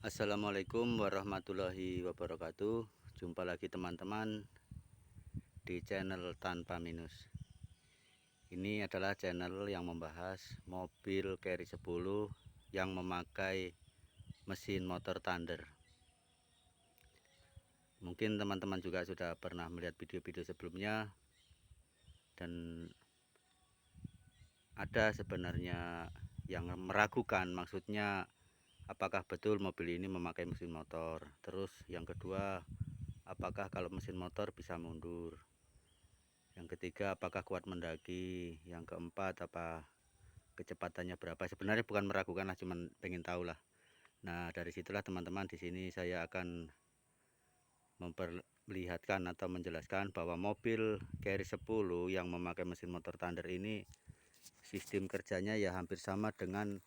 Assalamualaikum warahmatullahi wabarakatuh. Jumpa lagi teman-teman di channel Tanpa Minus. Ini adalah channel yang membahas mobil Carry 10 yang memakai mesin motor Thunder. Mungkin teman-teman juga sudah pernah melihat video-video sebelumnya, dan ada sebenarnya yang meragukan, maksudnya apakah betul mobil ini memakai mesin motor. Terus yang kedua, apakah kalau mesin motor bisa mundur. Yang ketiga, apakah kuat mendaki. Yang keempat, apa kecepatannya berapa. Sebenarnya bukan meragukan lah, cuman pengen tahu lah. Nah, dari situlah teman-teman, di sini saya akan memperlihatkan atau menjelaskan bahwa mobil Carry 10 yang memakai mesin motor Thunder ini sistem kerjanya ya hampir sama dengan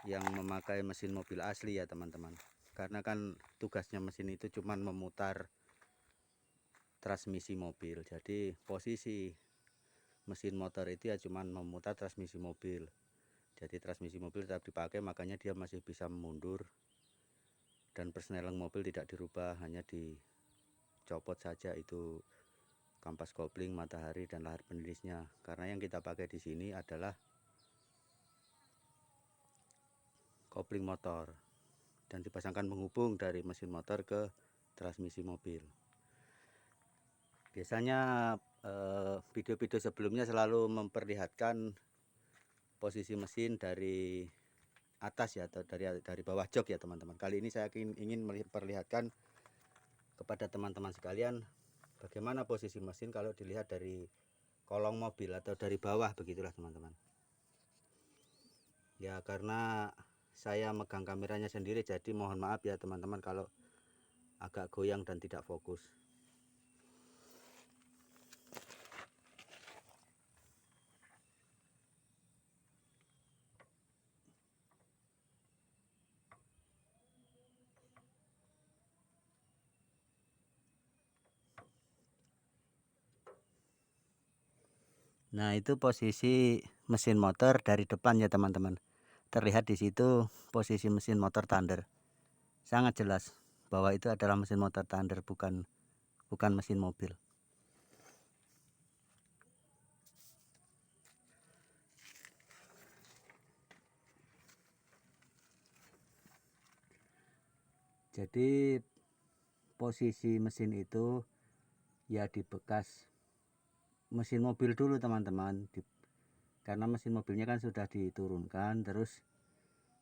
yang memakai mesin mobil asli ya teman-teman. Karena kan tugasnya mesin itu cuman memutar transmisi mobil. Jadi posisi mesin motor itu ya cuman memutar transmisi mobil. Jadi transmisi mobil tetap dipakai, makanya dia masih bisa mundur. Dan persneling mobil tidak dirubah, hanya dicopot saja itu kampas kopling, matahari, dan lahar penilisnya. Karena yang kita pakai di sini adalah kopling motor dan dipasangkan penghubung dari mesin motor ke transmisi mobil. Biasanya video-video sebelumnya selalu memperlihatkan posisi mesin dari atas ya, atau dari bawah jok ya teman-teman. Kali ini saya ingin memperlihatkan kepada teman-teman sekalian bagaimana posisi mesin kalau dilihat dari kolong mobil atau dari bawah, begitulah teman-teman. Ya, karena saya megang kameranya sendiri, jadi mohon maaf ya teman-teman kalau agak goyang dan tidak fokus. Nah, itu posisi mesin motor dari depan ya teman-teman. Terlihat di situ posisi mesin motor Thunder. Sangat jelas bahwa itu adalah mesin motor Thunder, bukan mesin mobil. Jadi posisi mesin itu ya di bekas mesin mobil dulu teman-teman, karena mesin mobilnya kan sudah diturunkan, terus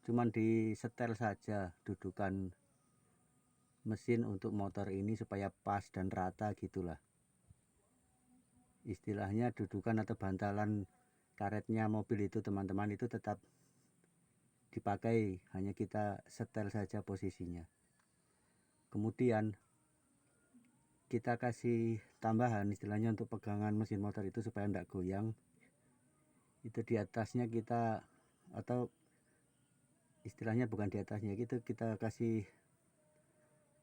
cuman disetel saja dudukan mesin untuk motor ini supaya pas dan rata gitulah. Istilahnya dudukan atau bantalan karetnya mobil itu teman-teman itu tetap dipakai, hanya kita setel saja posisinya. Kemudian kita kasih tambahan istilahnya untuk pegangan mesin motor itu supaya tidak goyang. Itu di atasnya kita, atau istilahnya bukan di atasnya, gitu kita kasih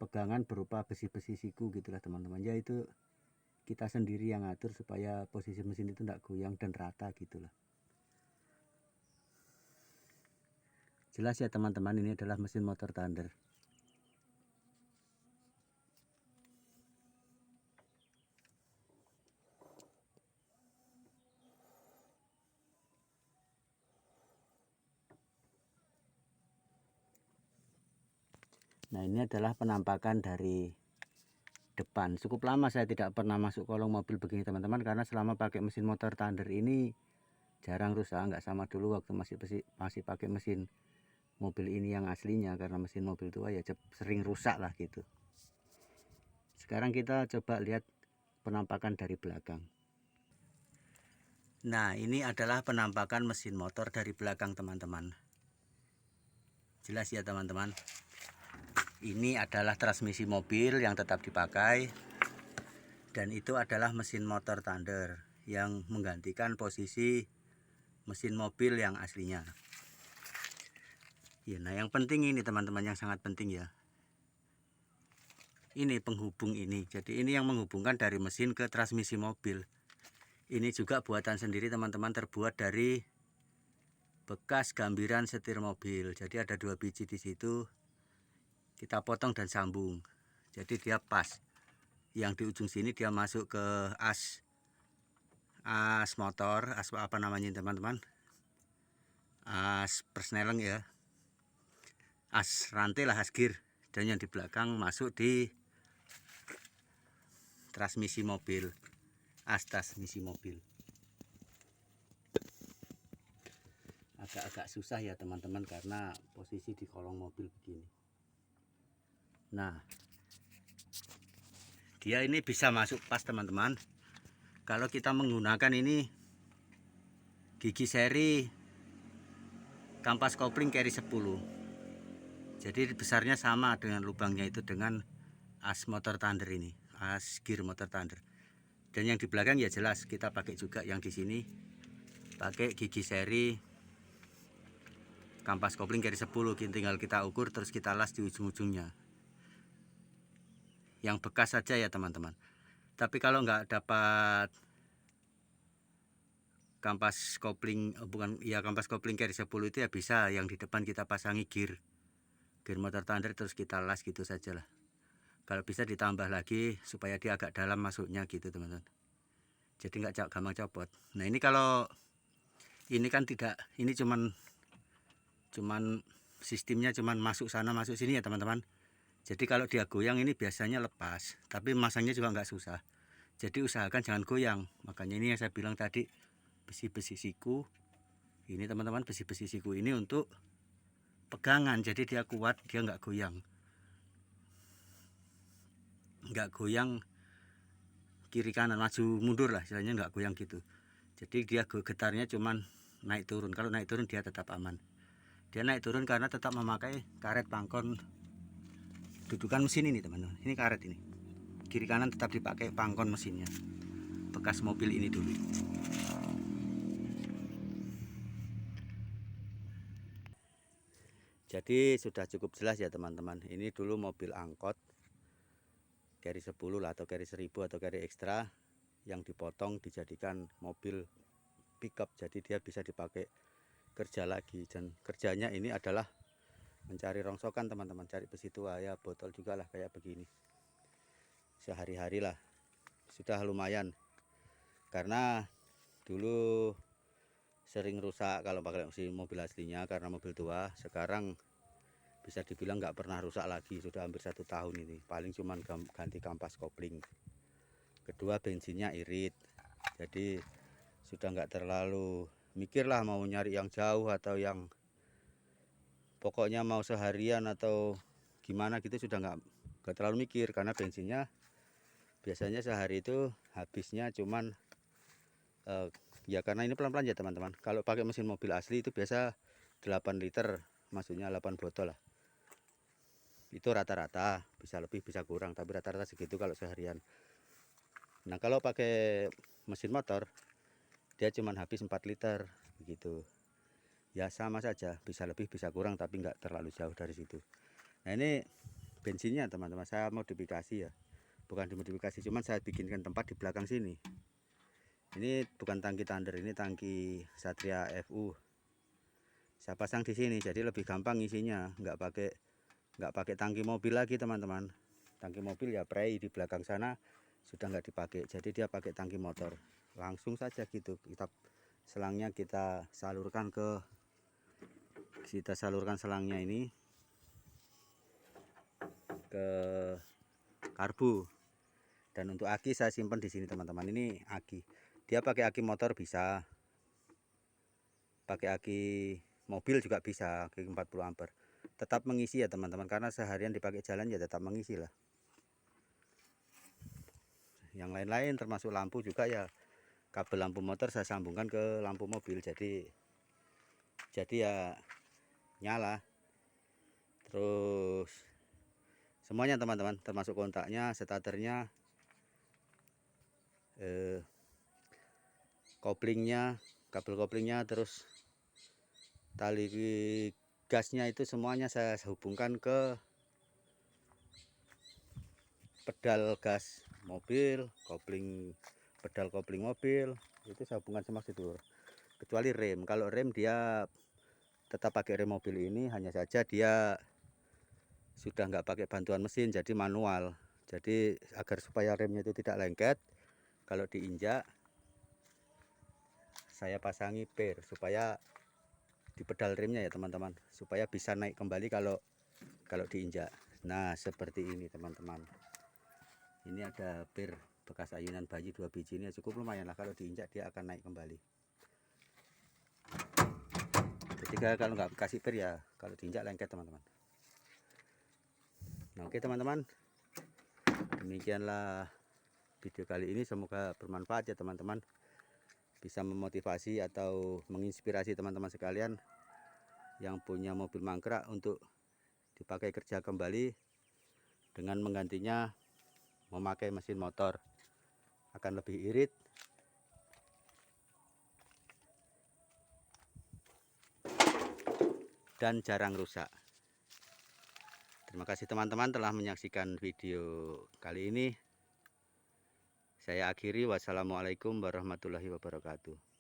pegangan berupa besi-besi siku gitulah teman-teman. Ya itu kita sendiri yang ngatur supaya posisi mesin itu tidak goyang dan rata gitulah. Jelas ya teman-teman, ini adalah mesin motor Thunder. Nah, ini adalah penampakan dari depan. Cukup lama saya tidak pernah masuk kolong mobil begini teman-teman, karena selama pakai mesin motor Thunder ini jarang rusak. Nggak sama dulu waktu masih pakai mesin mobil ini yang aslinya, karena mesin mobil tua ya sering rusak lah gitu. Sekarang kita coba lihat penampakan dari belakang. Nah, ini adalah penampakan mesin motor dari belakang teman-teman. Jelas ya teman-teman. Ini adalah transmisi mobil yang tetap dipakai, dan itu adalah mesin motor Thunder yang menggantikan posisi mesin mobil yang aslinya. Ya, nah yang penting ini teman-teman, yang sangat penting ya, ini penghubung ini. Jadi ini yang menghubungkan dari mesin ke transmisi mobil. Ini juga buatan sendiri teman-teman, terbuat dari bekas gambiran setir mobil. Jadi ada 2 biji di situ. kita potong dan sambung, jadi dia pas. Yang di ujung sini dia masuk ke as motor, as apa namanya teman-teman, as persneleng ya, as rantai lah, as gear. Dan yang di belakang masuk di transmisi mobil, as transmisi mobil. Agak-agak susah ya teman-teman, karena posisi di kolong mobil begini. Nah, dia ini bisa masuk pas teman-teman kalau kita menggunakan ini gigi seri kampas kopling carry 10. Jadi besarnya sama dengan lubangnya itu dengan as motor thunder ini, as gear motor thunder. Dan yang di belakang ya jelas kita pakai juga yang di sini pakai gigi seri kampas kopling carry 10. Tinggal kita ukur terus kita las di ujung-ujungnya. Yang bekas saja ya teman-teman. Tapi kalau nggak dapat kampas kopling, kampas kopling carry 10 itu ya bisa yang di depan kita pasangi gear motor thunder terus kita las gitu saja lah. Kalau bisa ditambah lagi supaya dia agak dalam masuknya gitu teman-teman, jadi nggak gampang copot. Nah ini kalau ini kan tidak, ini cuman sistemnya cuman masuk sana masuk sini ya teman-teman. Jadi kalau dia goyang ini biasanya lepas, tapi masangnya juga nggak susah. Jadi usahakan jangan goyang. Makanya ini yang saya bilang tadi, besi-besi siku ini teman-teman, besi-besi siku ini untuk pegangan, jadi dia kuat, dia nggak goyang kiri kanan maju mundur lah istilahnya, nggak goyang gitu. Jadi dia getarnya cuman naik turun. Kalau naik turun dia tetap aman. Dia naik turun karena tetap memakai karet pangkon dudukan mesin ini teman-teman. Ini karet ini, kiri kanan tetap dipakai pangkon mesinnya, bekas mobil ini dulu. Jadi sudah cukup jelas ya teman-teman. Ini dulu mobil angkot carry 10 lah, atau carry 1000 atau carry ekstra yang dipotong dijadikan mobil pickup. Jadi dia bisa dipakai kerja lagi, dan kerjanya ini adalah mencari rongsokan teman-teman, cari besi tua ya, botol juga lah kayak begini. Sehari-hari lah sudah lumayan, karena dulu sering rusak kalau pakai mesin mobil aslinya karena mobil tua. Sekarang bisa dibilang nggak pernah rusak lagi, sudah hampir 1 tahun ini. Paling cuman ganti kampas kopling. Kedua, bensinnya irit, jadi sudah nggak terlalu mikir lah mau nyari yang jauh atau yang pokoknya mau seharian atau gimana gitu, sudah nggak terlalu mikir, karena bensinnya biasanya sehari itu habisnya cuman ya karena ini pelan-pelan ya teman-teman. Kalau pakai mesin mobil asli itu biasa 8 liter, maksudnya 8 botol lah. Itu rata-rata, bisa lebih bisa kurang, tapi rata-rata segitu kalau seharian. Nah kalau pakai mesin motor dia cuman habis 4 liter begitu. Ya sama saja, bisa lebih bisa kurang, tapi nggak terlalu jauh dari situ. Nah ini bensinnya teman-teman, saya modifikasi ya, bukan dimodifikasi, cuman saya bikinkan tempat di belakang sini. Ini bukan tangki thunder, ini tangki Satria FU. Saya pasang di sini, jadi lebih gampang isinya, nggak pakai tangki mobil lagi teman-teman. Tangki mobil ya prei di belakang sana sudah nggak dipakai, jadi dia pakai tangki motor. Langsung saja gitu, selangnya kita salurkan selangnya ini ke karbu. Dan untuk aki saya simpan di sini teman-teman. Ini aki, dia pakai aki motor bisa, pakai aki mobil juga bisa, aki 40 ampere. Tetap mengisi ya teman-teman, karena seharian dipakai jalan ya tetap mengisi lah. Yang lain-lain termasuk lampu juga ya, kabel lampu motor saya sambungkan ke lampu mobil, jadi ya nyala terus semuanya teman-teman, termasuk kontaknya, starternya, koplingnya, kabel koplingnya, terus tali gasnya, itu semuanya saya hubungkan ke pedal gas mobil, pedal kopling mobil, itu saya hubungkan sama situ. Kecuali rem, kalau rem dia tetap pakai rem mobil ini, hanya saja dia sudah nggak pakai bantuan mesin, jadi manual. Jadi agar supaya remnya itu tidak lengket, kalau diinjak saya pasangi per supaya di pedal remnya ya teman-teman, supaya bisa naik kembali kalau diinjak. Nah seperti ini teman-teman. Ini ada per bekas ayunan bayi 2 biji, ini cukup lumayan lah, kalau diinjak dia akan naik kembali. Jadi kalau nggak kasih per ya kalau diinjak lengket teman-teman. Nah oke teman-teman, demikianlah video kali ini, semoga bermanfaat ya teman-teman, bisa memotivasi atau menginspirasi teman-teman sekalian yang punya mobil mangkrak untuk dipakai kerja kembali dengan menggantinya memakai mesin motor, akan lebih irit dan jarang rusak. Terima kasih teman-teman telah menyaksikan video kali ini. Saya akhiri, wassalamualaikum warahmatullahi wabarakatuh.